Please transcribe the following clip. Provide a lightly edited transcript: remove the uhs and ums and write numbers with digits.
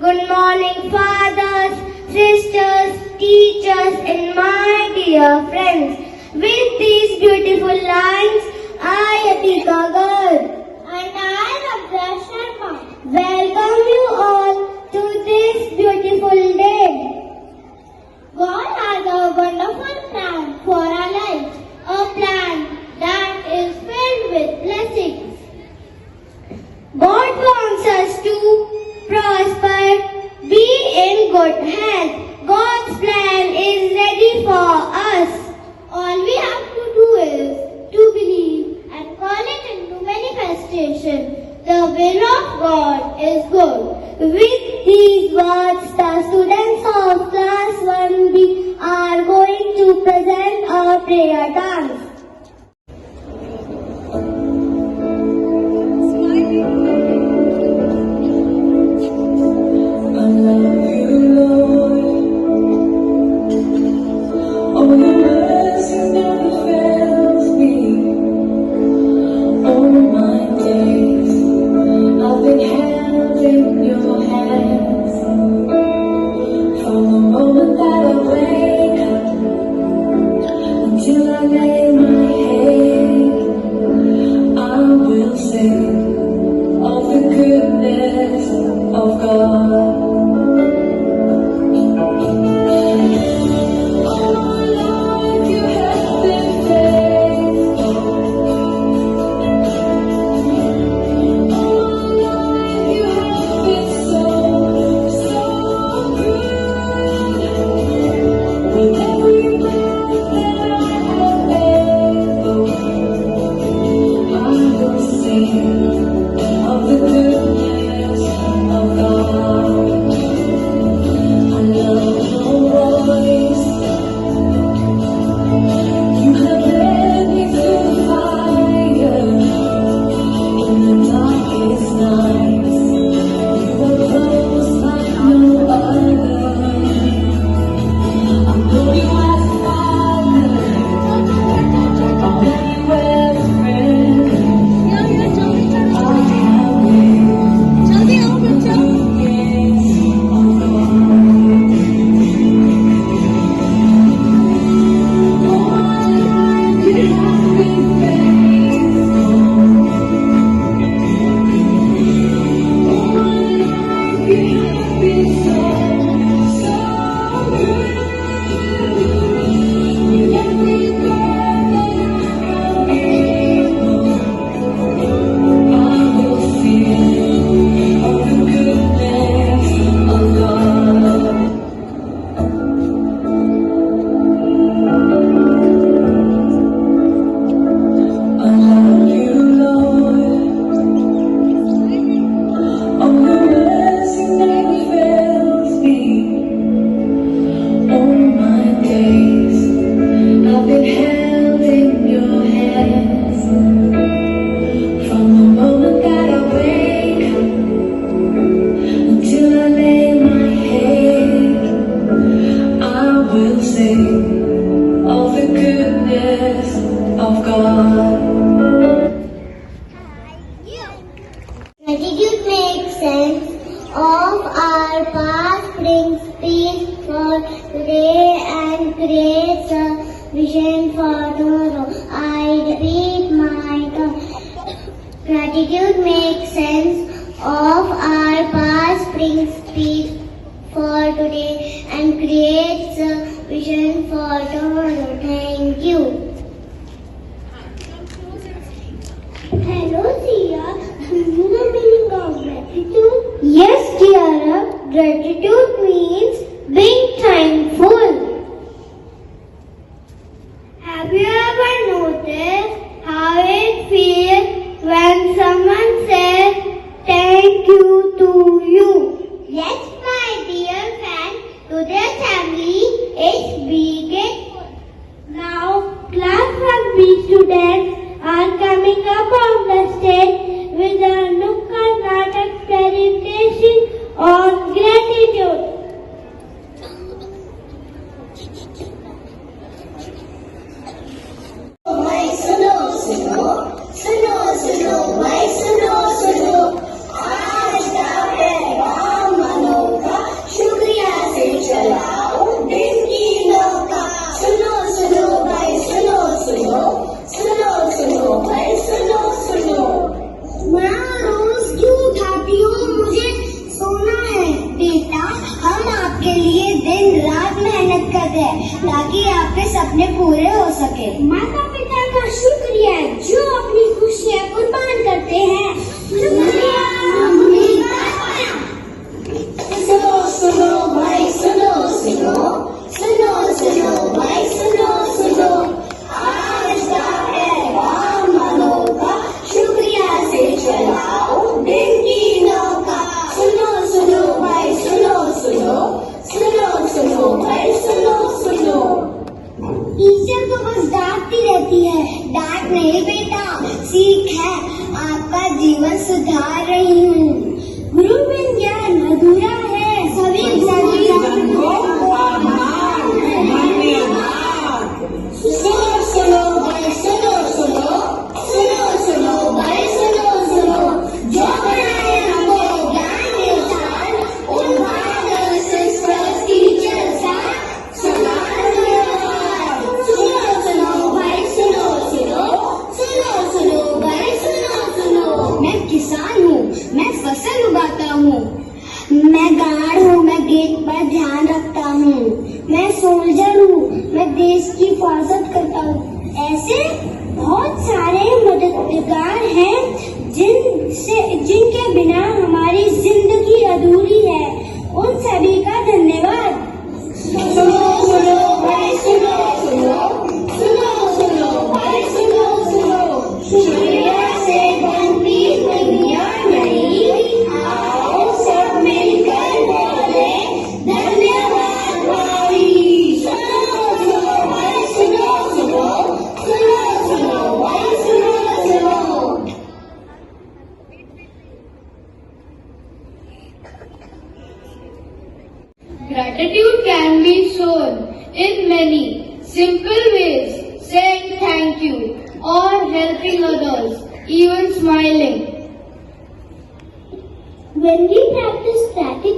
Good morning, fathers, sisters, teachers, and my dear friends. With these beautiful lines, I, Atika Girl, and I, Rabja Sharma, welcome you all to this beautiful day. God has a wonderful plan for our lives, a plan that is filled with blessings. God wants us to prosper, be in good health. God's plan is ready for us. All we have to do is to believe and call it into manifestation. The will of God is good. With these words, the students of class 1B are going to present a prayer dance. Gratitude makes sense of our past, brings peace for today and creates a vision for tomorrow. I repeat my thought. Gratitude makes sense of our past, brings peace for today and creates a vision for tomorrow. Thank you. Hello, Sia. Do you know the meaning of gratitude? Yes, Tiara. Gratitude means being thankful. Have you ever noticed how it feels when someone says thank you to you? Yes, my dear friend, to their family, it's be grateful. Now, class 1B students are coming up on the stage with a nukkad natak presentation on gratitude. हैं ताकि आपके सपने पूरे हो सके। माता पिता का शुक्रिया जो अपनी खुशियाँ कुर्बान करते हैं। सुनो सुनो भाई सुनो सुनो, सुनो सुनो भाई सुनो सुनो, आज का पैगाम अनोखा, शुक्रिया से चलाओ दिन की नौका। सुनो सुनो भाई सुनो सुनो, सुनो सुनो भाई सुनो सुनो। टीचर तो बस डांटती रहती है, डांट नहीं बेटा, सीख है, आपका जीवन सुधार रही हूँ। गुरु बिन ज्ञान अधूरा है, सभी धन्यवाद। सुनो सुनो भाई सुनो सुनो, सुनो सुनो भाई सुनो सुनो, जो बनाए हमको ज्ञान इंसान, उन फादर्स सिस्टर्स टीचर्स का समान धन्यवाद। सुनो सुनो भाई सुनो सुनो, सुनो सुनो भाई सुनो सुनो। मैं किसान हूँ, मैं फसल उगाता हूँ, मैं गार्ड हूँ, मैं गेट पर ध्यान रखता हूँ, मैं सोल्जर हूँ, मैं देश की हिफाजत करता हूँ। ऐसे बहुत सारे मददगार हैं जिनके बिना हमारी जिंदगी अधूरी है, उन सभी का धन्यवाद। सुनो सुनो भाई सुनो सुनो, सुनो सुनो भाई सुनो सुनो, शुक्रिया से बनती दुनिया नई, आओ सब मिलकर बोले धन्यवाद भाई। सुनो सुनो भाई सुनो सुनो, सुनो सुनो भाई सुनो सुनो। Gratitude can be shown in many simple ways, saying thank you or helping others, even smiling. When we practice gratitude,